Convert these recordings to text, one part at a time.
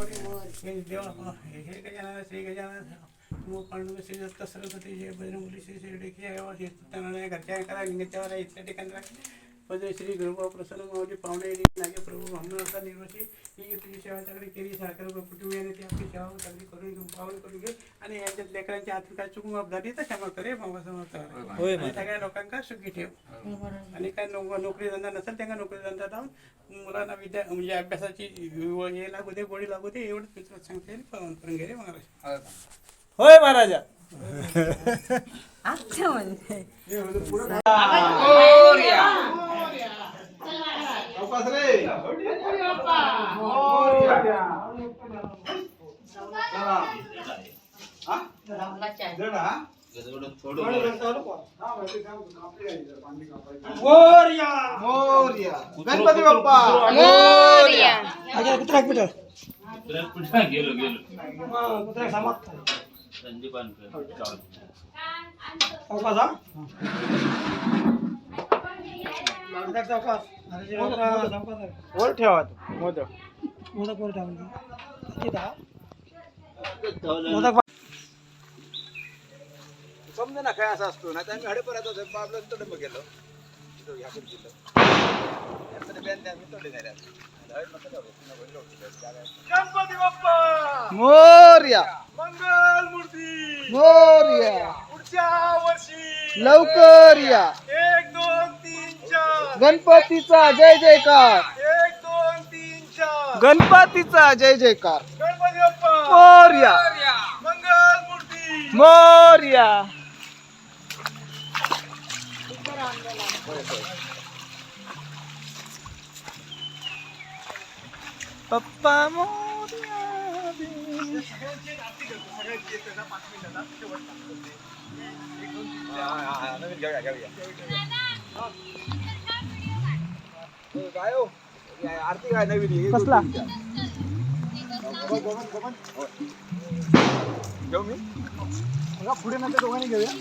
हे देवा हे गजानन श्री गजानन पांडुरंग श्री दत्त सरस्वती जय बजरंगबली श्री श्री त्यांना घरच्या करा लिंगाच्यावर इथल्या ठिकाणी पदे श्री गुरुबा प्रसन्न मावजी पाहुणे नागे प्रभू हमनाचा निर्वशी ही तुझी सेवा सगळी केली साखर कुटुंबी आणि ती आपली सेवा सगळी करून पावन करून घे आणि यांच्या लेकरांच्या हातून काय चूक माफ झाली तर क्षमा करे बाबा समर्थ आणि सगळ्या लोकांना सुखी ठेव आणि काय नोकरी धंदा नसेल त्यांना नोकरी धंदा लावून मुलांना विद्या म्हणजे अभ्यासाची हे लागू दे गोडी लागू दे एवढंच मित्र सांगते पावन करून घे रे महाराज. होय महाराजा. अच्छा म्हणजे गणपती बाप्पा वर ठेवा मोदक मोदक वर ठेवा समजा ना काय असं असतो ना त्याने हडेपर्यंत आपलं तोडंब गेलो गणपती बाप्पा मोरया मंगल मूर्ती मोरया पुढच्या वर्षी लवकर या 1 2 3 4 गणपतीचा जय जयकार 1 2 3 4 गणपतीचा जय जयकार गणपती बाप्पा मोरया मंगल मूर्ती मोरया. पप्पा मोरया आरती काय नवीन कसला घेऊ मी पुढे नंतर दोघांनी घेऊया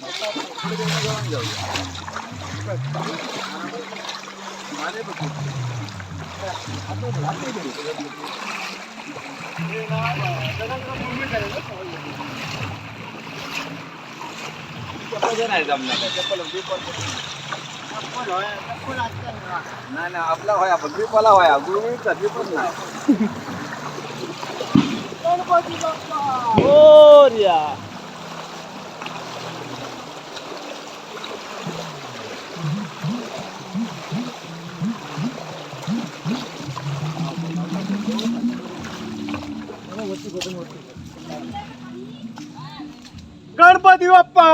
नाही आपला व्हाया बकरीपाला व्हाया गुरुचा पण नाही. गणपती बाप्पा मोरया. गणपती बाप्पा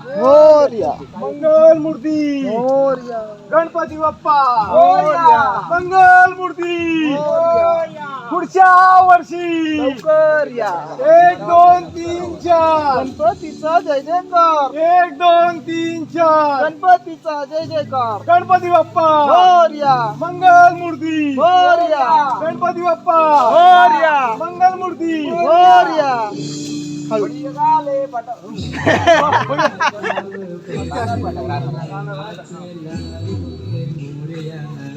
मोरया मंगल मूर्ती मोरया गणपती बाप्पा मोरया मंगल मूर्ती मोरया पुढच्या वर्षी लवकर या 1 2 3 4 गणपतीचा जय जयकार 1 2 3 4 गणपतीचा जय जयकार गणपती बाप्पा मोरया मंगल मूर्ती मोरया गणपती बाप्पा मोरया मंगल मूर्ती मोरया.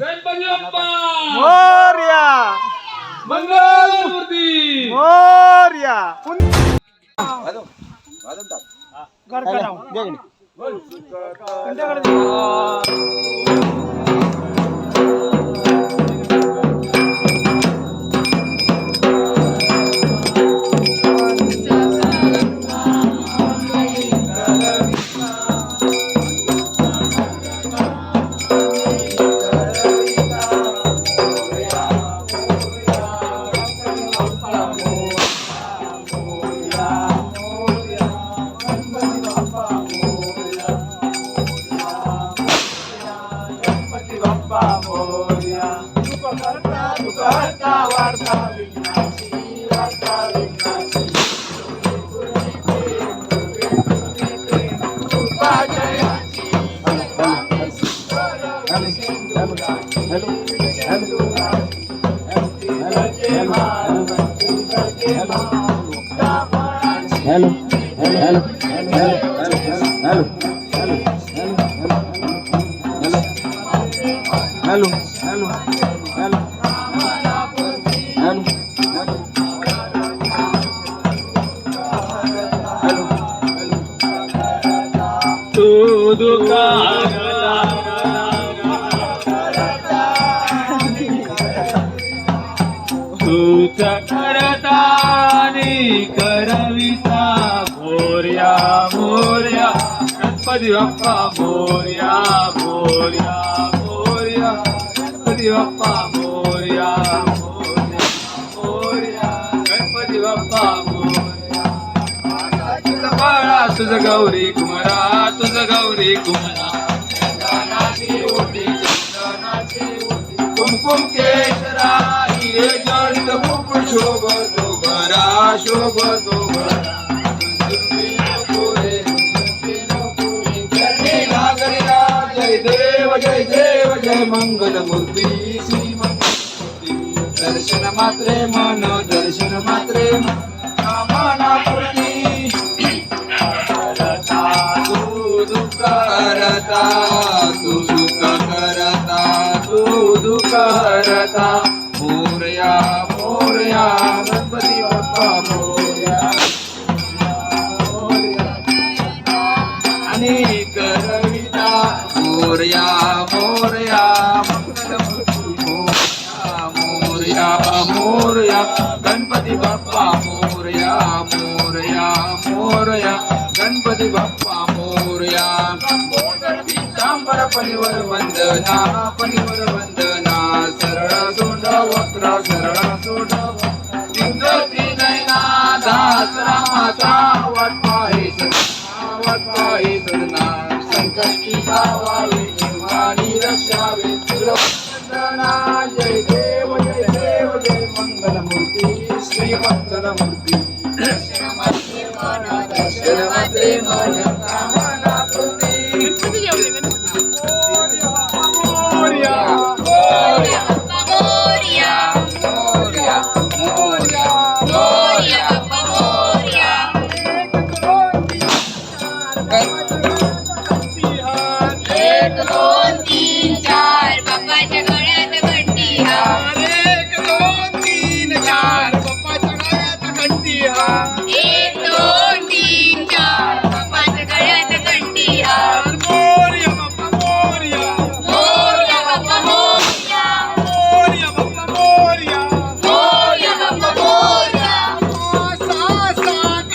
गणपती बाप्पा मोरया मंगल मूर्ती Morya. Hello hello hello hello hello hello hello hello तूच करता आणि करविता मोरया मोरया गणपती बाप्पा मोरया मोरया मोरया गणपती बाप्पा मोरया मोरया मोरया गणपती बाप्पा मोरया तुझं बाळा तुझं गौरी कुमारा तुझं गौरी कुमारा चंदनाची ओटी कुमकुम केशरा हिरे जडित मुकुट शोभतो बरा शोभतो बरा जय देव जय मंगल मूर्ती श्री मंगल दर्शन मात्रे मन दर्शन मात्रे मना पूर्ती करता तू दुःख करता तू सुख करता तू दुःख हरता मोरया मोरया गणपती बाप्पा मोरया आणि करविता मोरया मोरया मंगलमूर्ती मोरया मोरया गणपती बाप्पा मोरया मोरया मोरया गणपती बाप्पा मोरया पीतांबर पणीवर वंदना पणीवर वंदना सरळ सोंड वक्र सरळ सोंड इंद्रती नयना दास रामाचा वाटपाहे सदना संकष्टी गावावे जीवानी रक्षावे तुलवंदना जय देव जय मंगलमूर्ती श्री मंगलमूर्ती दर्शन मात्रे मन कामना पूर्ती मोरया मोरया मोरया मोरया मोरया मोरया बाप्पा मोरया एक दोन तीन चार बाप्पाच्या गळ्यात घंटी हार एक दोन तीन चार बाप्पाच्या गळ्यात घंटी हार एक दोन तीन चार बाप्पाच्या गळ्यात घंटी हार मोरया बाप्पा मोरया मोरया बाप्पा मोरया मोरया बाप्पा मोरया मोरया बाप्पा मोरया सहा सात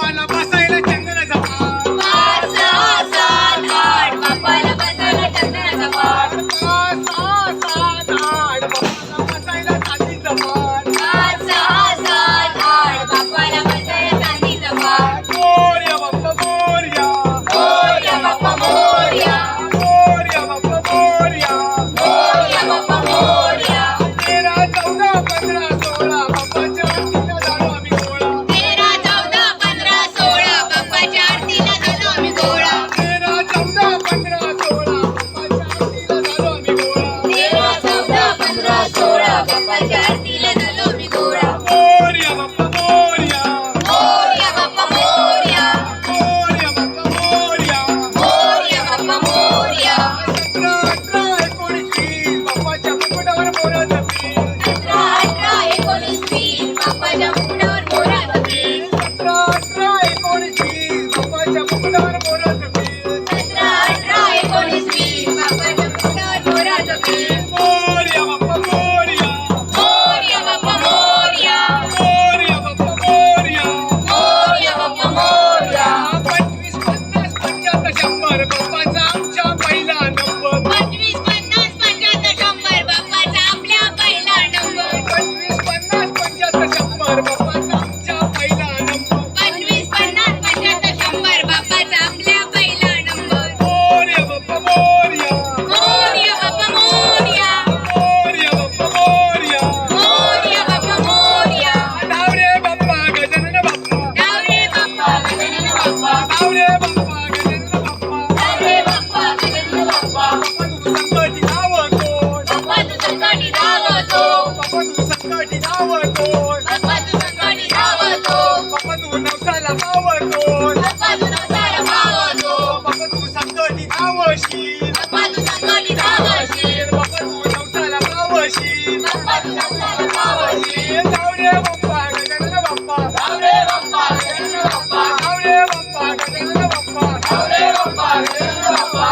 मला बसायला चंद्राचा पार पाच सहा सात आठ बाप्पाला बसायला चंदनाचा पाठ सहा सात आठ बाप्पाला बसायला चांदीचा पार पाच सहा सात आठ बाप्पाला बसायला चांदीचा पाठ मोरया बाप्पा मोरया मोरया बाप्पा मोरया मोरया बाप्पा मोरया मोरया बाप्पा मोरया 13, 14, 15, 16 बाप्पाच्या आरतीला झालो आम्ही गोळा 13, 14, 15, 16 बाप्पाच्या आरतीला झालो आम्ही गोळा 13, 14, 15, 16 बाप्पाच्या आरतीला झालो आम्ही गोळा 13, 14, 15, 16 बाप्पाच्या आरतीला झालो आम्ही गोळा मोरया बाप्पा मोरया मोरया बाप्पा मोरया मोरया बाप्पा मोरया मोरया बाप्पा मोरया 17, 18, 19, 20 बाप्पाच्या मुकुटावर मोराचं पीठ 17, 18, 19, 20 बाप्पाच्या मुकुटावर मोराचं पीठ 17, 18, 19, 20 बाप्पाच्या मुकुटावर मोराचं पीठ 17, 18, 19, 20 बाप्पाच्या मुकुटावर मोराचं पीठ मोरया बाप्पा मोरया मोरया बाप्पा मोरया मोरया बाप्पा मोरया मोरया बाप्पा मोरया 25, 50, 75, 100 बाप्पाचा आमच्या पहिला नंबर 25, 50, 75, 100 बाप्पाचा आपल्या पहिला नंबर 25, 50, 75, 100 बाप्पाचा आमच्या पहिला नंबर 25, 50, 75, 100 बाप्पाचा आपल्या पहिला नंबर मोरया बाप्पा मोरया मोरया बाप्पा मोरया मोरया बाप्पा मोरया मोरया बाप्पा मोरया डावरे बाप्पा गजानन बाप्पा डावरे बाप्पा गजानन बाप्पा डावरे बाप्पा गजानन बाप्पा डावरे बाप्पा गजानन बाप्पा बाप्पा तू संकटी धावतो बाप्पा तू संकटी धावतो बाप्पा तू संकटी धावतो बाप्पा तू संकटी धावतो बाप्पा तू नवसाला पावतो बाप्पा तू नवसाला पावतो बाप्पा तू संकटी धावशील बाप्पा तू संकटी धावशील बाप्पा तू नवसाला पावशील बाप्पा तू नवसाला पावशील डावरे बाप्पा गजानन बाप्पा डावरे बाप्पा गजानन बाप्पा डावरे बाप्पा गजानन बाप्पा डावरे बाप्पा गजानन बाप्पा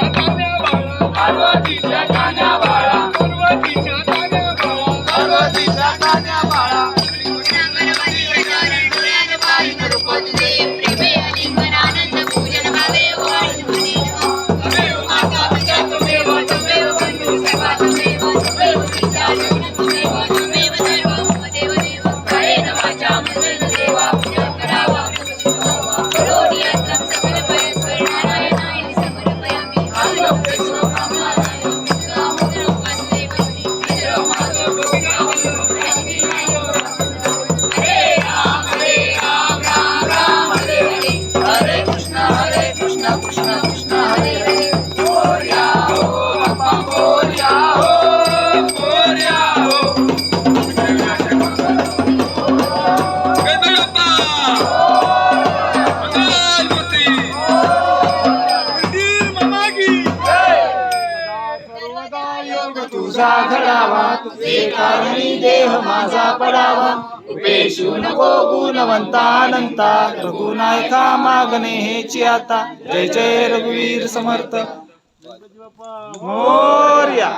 कान्या बाळा पार्वतीच्या कान्या बाळा पार्वतीच्या कान्या बाळा पार्वतीच्या कान्या बाळा नागरवाणी गजानन डोळ्यात पाहिन रूप तुझे प्रेमे आलिंगन आनंद पूजन भावे वाळी म्हणे तमेव माता पिता तमेव तमेव बंधू सर्वा तमेव तमेव पिता जन तमेव तमेव सर्वं देव देव कायेन वाचा मनसेन देवा पूजा करावा करोति यत्नं सकल परस्पर नारायणाय समर्पयामि आलोक्य शुभकामनाय कामोदरं वासुदेव पितरं मातरं हरे कृष्ण कृष्ण कृष्ण हरे हरे मोरया हो बाप्पा मोरया हो मोरया हो गणपती बाप्पा मंगलमूर्ती मंदिर मामा की योग तुझा घडावा तुझे कारणी देह माझा पडावा उपेशू नको गुणवंता अनंता रघुनायका मागणे हेची आता जय जय रघुवीर समर्थ मोरया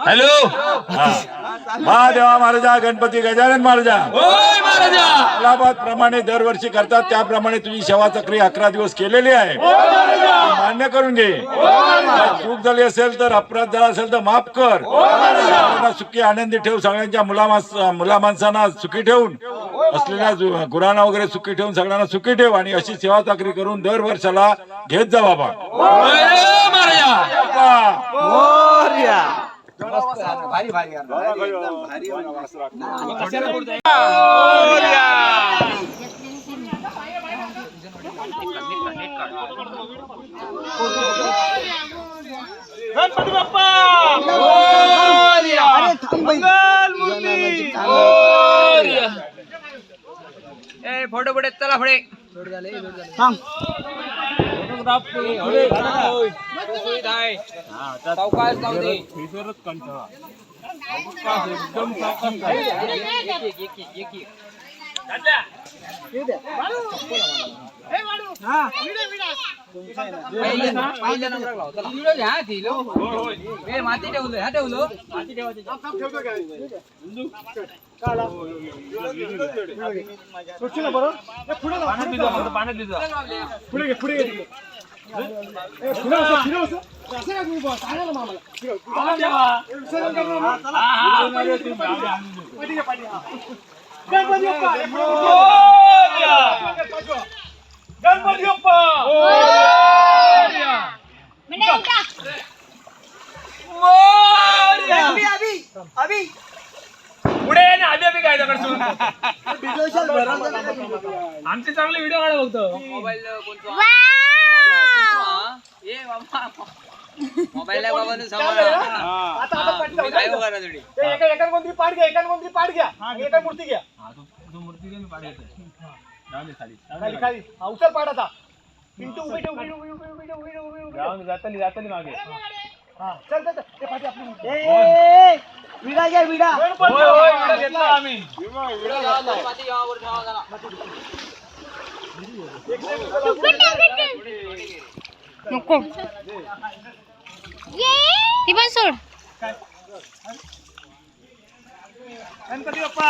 हॅलो महादेवा महाराजा गणपती गजानन महाराजा होय महाराजा अलाहाबाद प्रमाणे दरवर्षी करतात त्याप्रमाणे तुझी सेवा चक्री 11 दिवस केलेली आहे मान्य करून घे चूक झाली असेल तर अपराध झाला असेल तर माफ कर सगळ्यांना सुखी आनंदी ठेव सगळ्यांच्या मुला माणसांना सुखी ठेवून असलेल्या गुरांना वगैरे सुखी ठेवून सगळ्यांना सुखी ठेव आणि अशी सेवा चाकरी करून दर वर्षाला घेत जा बाबा मोरया गणपती बाप्पा मोरया मंगलमूर्ती मोरया फोटो पुढे चला पुढे माती ठेवलं हा ठेवलं गणपती बाप्पा पुढे ये ना अभि काय दगडसून आमचे चांगले व्हिडिओ काढा बघतो मोबाईल मोबाईल एका कोणती पाठ घ्या एका कोणती पाठ घ्या एका मूर्ती घ्या मूर्ती घेऊन पाठ खाली खाली खाली अवसर पाठ आता पिंटू उभी ठेव जातली मागे हा चल चल ते पाठी आपली विडा घ्या विडा घेतला आम्ही नको ती पण सोड गणपती बाप्पा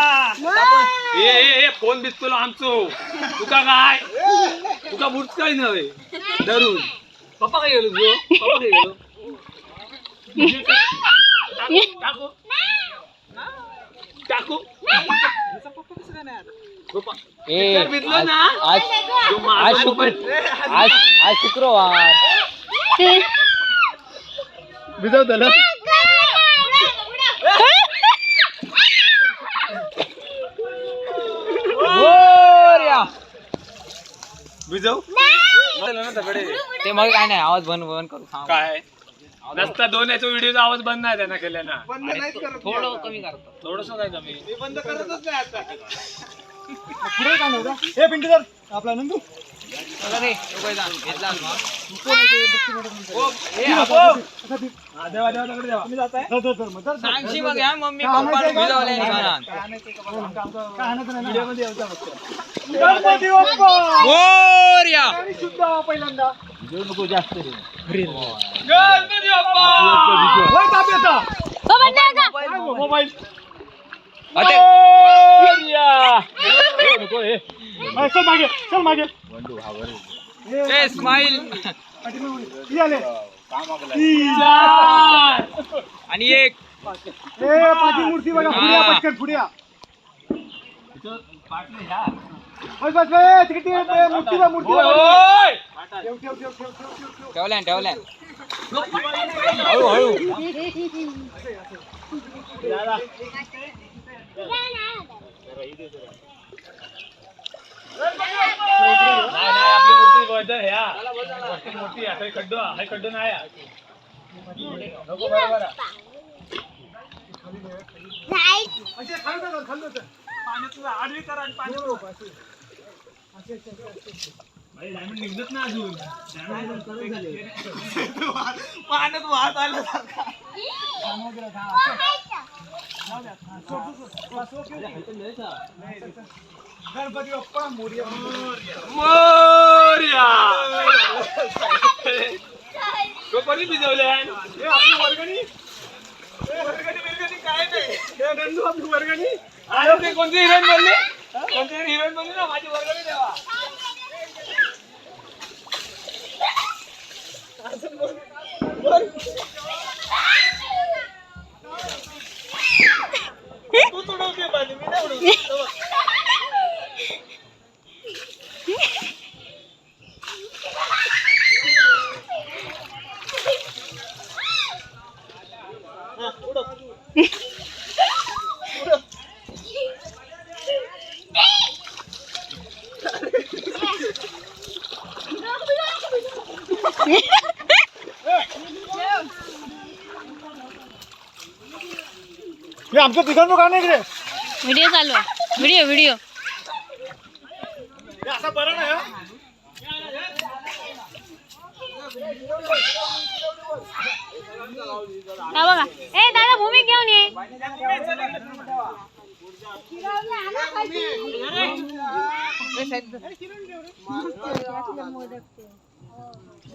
ए फोन दिसतो आमचो तुका काय तुका बुट काय नव्हे धरून पप्पा काय गेलो तू पप्पा काय गेलो टाकू टाकू आज शुक्रवार भिजवलं भिजव ते मग काय नाही आवाज बंद बंद करू सांग काय नसता दोन याचा व्हिडिओचा आवाज बंद नाही त्यांना केल्या ना बंद नाहीच करत थोडं कमी करतो थोडस काय कमी मी बंद करतच नाही आता पुढे काय नव्हता हे पिंटू सर आपला नंदू चला रे दोघं जा. घेतला मग. तुम्ही जाताय सांगशी मग या मम्मी पप्पा भिजवले निघाला. गणपती बाप्पा मोरया. आणि शुद्ध व्हा पहिल्यांदा गणपती बाप्पा. वय ताप येता मोबाईल अते. चल मागे चल मागे ए स्माइल. किती आले आणि एक. ए पाठी मूर्ती बघा पुढे या, पटकन पुढे या. बस बस बस तिकडे मूर्ती बघ, मूर्ती बघ. ठेव ठेव ठेव ठेव ठेव ठेव ठेव. ठेवल्या हळू. आपली मूर्ती बदल ह्या मूर्ती आता खड्डो नाही नको बरोबर असे खाली उतर. पाण्यात आडवी करा आणि पाण्यात डायमंड निघत ना अजून पाण्यात वाहत आलं गणपती बाप्पा मोरया. कोणी भिजवल्या हे आपली वर्गणी काय नाही हे नंदू आपली वर्गणी ते कोणती हिरोईन बोलली ना माझी वर्गणी देवा. तू तुडवते पाणी मी नाही उडवत. हे आमच्या तिघांनो का नाही इकडे व्हिडिओ चालू आहे व्हिडिओ हे असं बरं नाही हं? हा बघा ए दादा भूमी घेऊन ये